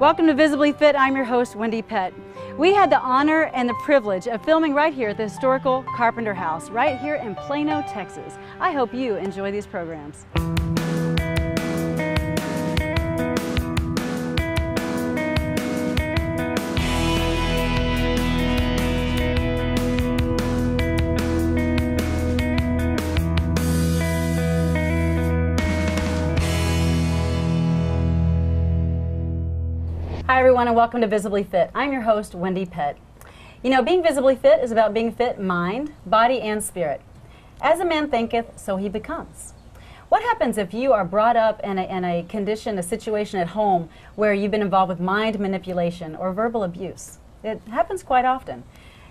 Welcome to Visibly Fit. I'm your host, Wendie Pett. We had the honor and the privilege of filming right here at the historical Carpenter House, right here in Plano, Texas. I hope you enjoy these programs. Hi everyone, and welcome to Visibly Fit. I'm your host, Wendie Pett. You know, being visibly fit is about being fit mind, body, and spirit. As a man thinketh, so he becomes. What happens if you are brought up in a condition, a situation at home where you've been involved with mind manipulation or verbal abuse? It happens quite often.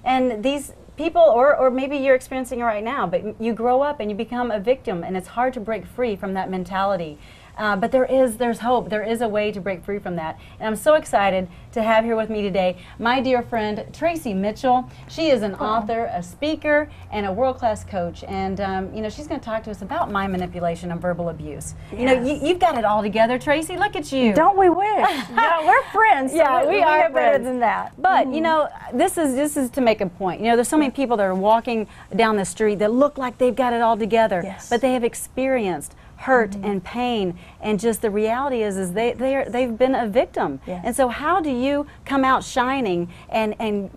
And these people, or maybe you're experiencing it right now, but you grow up and you become a victim, and it's hard to break free from that mentality. But there's hope. There is a way to break free from that. And I'm so excited to have here with me today my dear friend Tracy Mitchell. She is an author, a speaker, and a world-class coach. And you know, she's going to talk to us about mind manipulation and verbal abuse. Yes. You know, you've got it all together, Tracy. Look at you. Don't we wish? Yeah, we're friends. So yeah, we are better than that. But you know, this is to make a point. You know, there's so many people that are walking down the street that look like they've got it all together, but they have experienced hurt and pain, and just the reality is they've been a victim. And so how do you come out shining and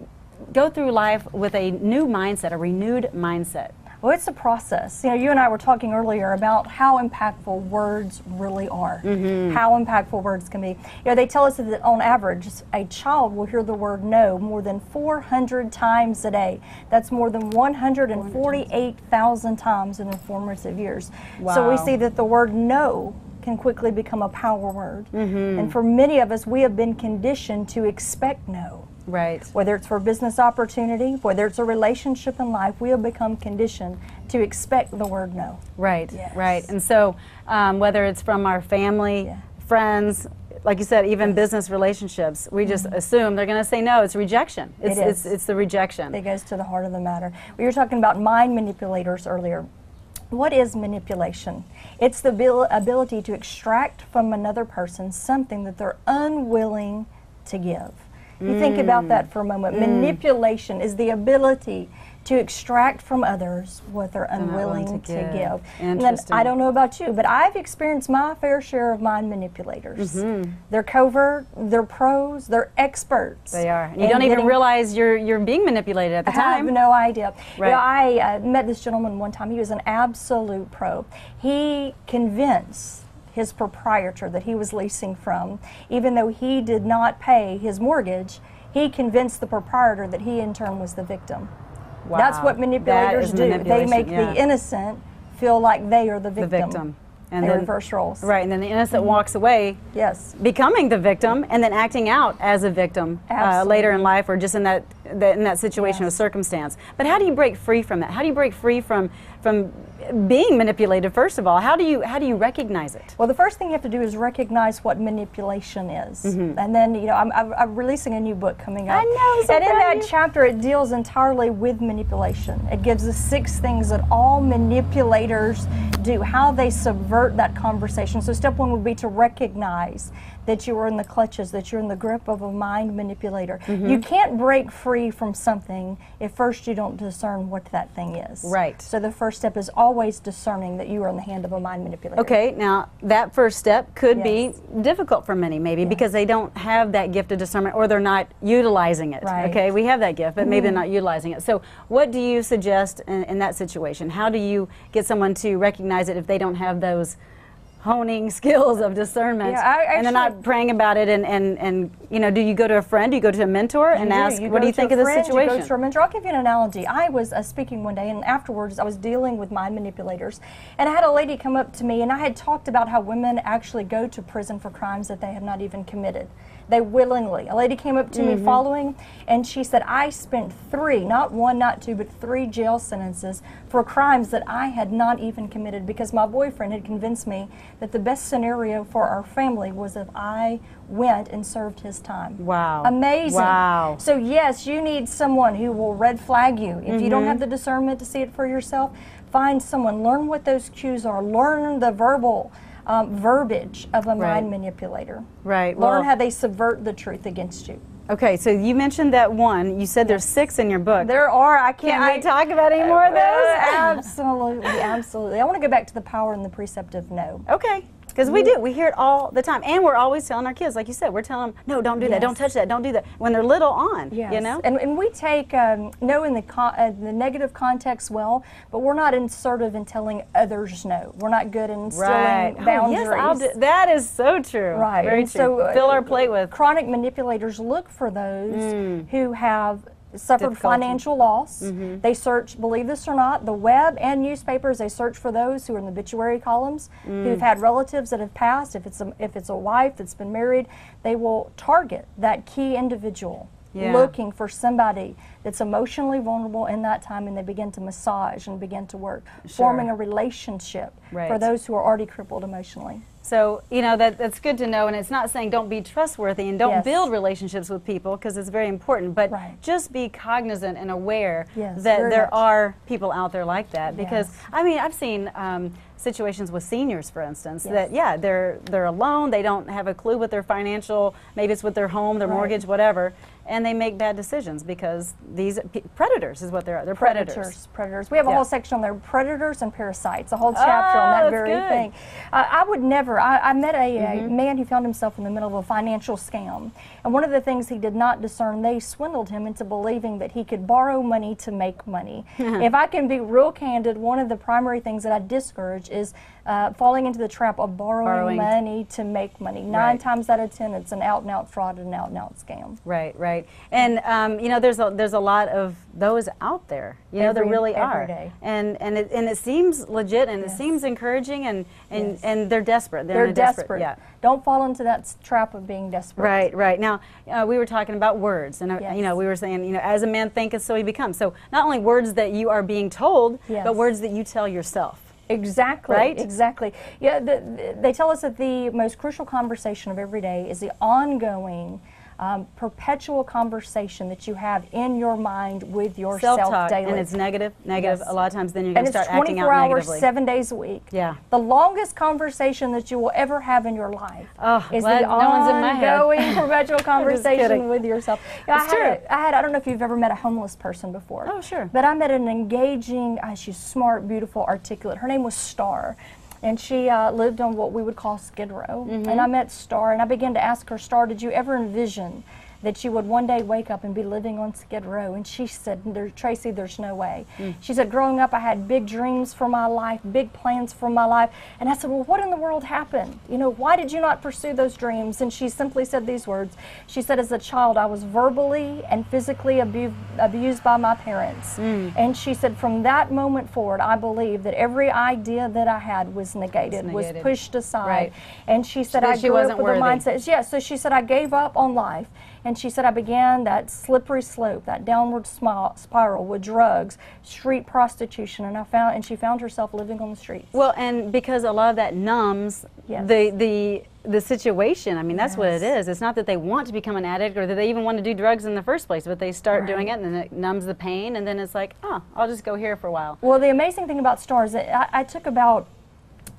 go through life with a new mindset, a renewed mindset? Well, it's a process. You know, you and I were talking earlier about how impactful words really are, how impactful words can be. You know, they tell us that on average, a child will hear the word no more than 400 times a day. That's more than 148,000 times in their formative years. Wow. So we see that the word no can quickly become a power word. And for many of us, we have been conditioned to expect no. Right. Whether it's for business opportunity, whether it's a relationship in life, we have become conditioned to expect the word no. Right, Yes. right. And so whether it's from our family, friends, like you said, even business relationships, we just assume they're going to say no. It's rejection. It's the rejection. It goes to the heart of the matter. We were talking about mind manipulators earlier. What is manipulation? It's the ability to extract from another person something that they're unwilling to give. You think about that for a moment. Manipulation is the ability to extract from others what they're unwilling to give. And then, I don't know about you, but I've experienced my fair share of mind manipulators. They're covert, they're pros, they're experts. They are. And you don't even realize you're being manipulated at the time. I have no idea. Right. You know, I met this gentleman one time. He was an absolute pro. He convinced his proprietor that he was leasing from, even though he did not pay his mortgage, he convinced the proprietor that he in turn was the victim. Wow. That's what manipulators do. They make the innocent feel like they are the victim. And they reverse roles. Right, and then the innocent walks away, becoming the victim, and then acting out as a victim later in life, or just in that situation or circumstance. But how do you break free from that? How do you break free from being manipulated? First of all, how do you recognize it? Well, the first thing you have to do is recognize what manipulation is, and then you know I'm releasing a new book coming up. I know, and in that chapter it deals entirely with manipulation. It gives us 6 things that all manipulators do, how they subvert that conversation. So step 1 would be to recognize that you are in the clutches, that you're in the grip of a mind manipulator. You can't break free from something if first you don't discern what that thing is. Right. So the first step is always discerning that you are in the hand of a mind manipulator. Okay, now that first step could be difficult for many, maybe because they don't have that gift of discernment, or they're not utilizing it. Right. Okay, we have that gift, but maybe they're not utilizing it. So what do you suggest in that situation? How do you get someone to recognize it if they don't have those honing skills of discernment, and they're not praying about it, and you know, do you go to a friend, do you go to a mentor and ask, what do you think of this situation? You go to a mentor. I'll give you an analogy. I was speaking one day, and afterwards I was dealing with mind manipulators, and I had a lady come up to me, and I had talked about how women actually go to prison for crimes that they have not even committed. They willingly. A lady came up to me following, and she said, I spent 3, not 1, not 2, but 3 jail sentences for crimes that I had not even committed, because my boyfriend had convinced me that the best scenario for our family was if I went and served his time. Wow. Amazing. Wow. So yes, you need someone who will red flag you. If you don't have the discernment to see it for yourself, find someone, learn what those cues are, learn the verbal verbiage of a mind manipulator. Right. Learn how they subvert the truth against you. Okay, so you mentioned that one. You said there's 6 in your book. There are. I Can can't. we talk about any more of those? Absolutely, absolutely. I want to go back to the power and the precept of no. Okay. Because we do. We hear it all the time. And we're always telling our kids, like you said, we're telling them, no, don't do that, don't touch that, don't do that, when they're little on, you know? And we take no in the negative context well, but we're not assertive in telling others no. We're not good in instilling boundaries. Oh, yes, that is so true. Right. Very and true. So, fill our plate with. Chronic manipulators look for those who have suffered financial loss. They search, believe this or not, the web and newspapers, they search for those who are in the obituary columns, who've had relatives that have passed. If it's a wife that's been married, they will target that key individual, looking for somebody that's emotionally vulnerable in that time, and they begin to massage and begin to work, forming a relationship for those who are already crippled emotionally. So, you know, that's good to know, and it's not saying don't be trustworthy and don't build relationships with people, because it's very important, but just be cognizant and aware that there are people out there like that, because, I mean, I've seen situations with seniors, for instance, that, they're alone, they don't have a clue with their financial, maybe it's with their home, their mortgage, whatever, and they make bad decisions because these predators is what they are. They're predators. Predators. We have a whole section on there, predators and parasites, a whole chapter on that very thing. I would never, I met a man who found himself in the middle of a financial scam. And one of the things he did not discern, they swindled him into believing that he could borrow money to make money. If I can be real candid, one of the primary things that I discourage is falling into the trap of borrowing money to make money. 9 times out of 10, it's an out-and-out fraud and an out-and-out scam. Right, right. And you know, there's a lot of those out there. You know, there really are. Every day. And it seems legit, and it seems encouraging, and they're desperate. They're desperate. Don't fall into that trap of being desperate. Right, right. Now, we were talking about words, and you know, we were saying, you know, as a man thinketh, so he becomes. So not only words that you are being told, but words that you tell yourself. Exactly. Right? Exactly. Yeah. They tell us that the most crucial conversation of every day is the ongoing, perpetual conversation that you have in your mind with yourself daily. And it's negative. A lot of times then you're going to start acting out negatively. And it's 24 hours, 7 days a week. Yeah. The longest conversation that you will ever have in your life is the no one's in my head. ongoing perpetual conversation with yourself. It's true. I don't know if you've ever met a homeless person before. Oh, sure. But I met an engaging, she's smart, beautiful, articulate. Her name was Star. And she lived on what we would call Skid Row. And I met Star, and I began to ask her, Star, did you ever envision that you would one day wake up and be living on Skid Row? And she said, Tracy, there's no way. She said, growing up, I had big dreams for my life, big plans for my life. And I said, well, what in the world happened? You know, why did you not pursue those dreams? And she simply said these words. She said, as a child, I was verbally and physically abused by my parents. And she said, from that moment forward, I believe that every idea that I had was negated, was pushed aside. And she said, I grew up with a mindset. So she said, I gave up on life. And she said, I began that slippery slope, that downward spiral with drugs, street prostitution, and she found herself living on the streets. Well, and because a lot of that numbs the situation. I mean, that's what it is. It's not that they want to become an addict or that they even want to do drugs in the first place, but they start doing it, and then it numbs the pain, and then it's like, oh, I'll just go here for a while. Well, the amazing thing about Star is that I took about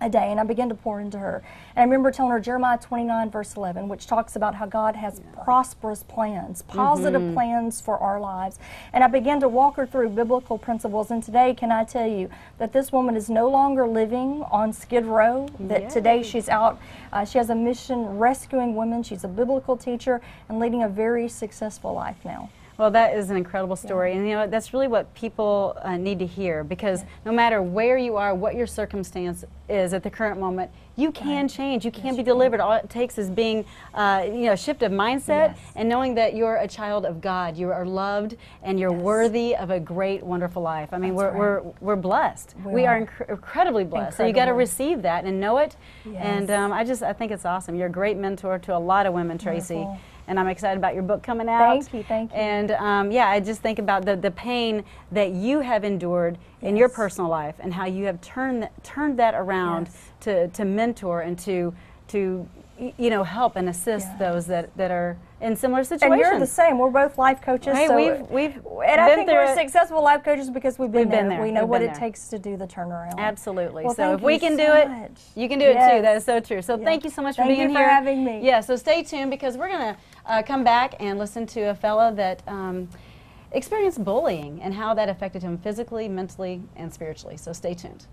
a day, and I began to pour into her. And I remember telling her Jeremiah 29 verse 11, which talks about how God has prosperous plans, positive plans for our lives. And I began to walk her through biblical principles. And today, can I tell you that this woman is no longer living on Skid Row, that today she's out, she has a mission rescuing women, she's a biblical teacher, and leading a very successful life now. Well, that is an incredible story, and you know, that's really what people need to hear, because no matter where you are, what your circumstance is at the current moment, you can change, you can be delivered. All it takes is being, you know, a shift of mindset and knowing that you're a child of God. You are loved, and you're worthy of a great, wonderful life. I mean, we're blessed. We are incredibly blessed. So you got to receive that and know it. And I think it's awesome. You're a great mentor to a lot of women, Tracy. Wonderful. And I'm excited about your book coming out. Thank you, thank you. And yeah, I just think about the pain that you have endured in your personal life, and how you have turned that around to mentor and to you know, help and assist those that are in similar situations. And you're the same. We're both life coaches. Hey, so we've and I been think through we're it. successful life coaches because we've been there. We know We've what been it there. takes to do the turnaround. Absolutely. Well, so thank if we you can so do it, much. you can do it too. That is so true. So thank you so much for being here. Thank you for having me. Yeah, so stay tuned because we're going to come back and listen to a fellow that experienced bullying and how that affected him physically, mentally, and spiritually. So stay tuned.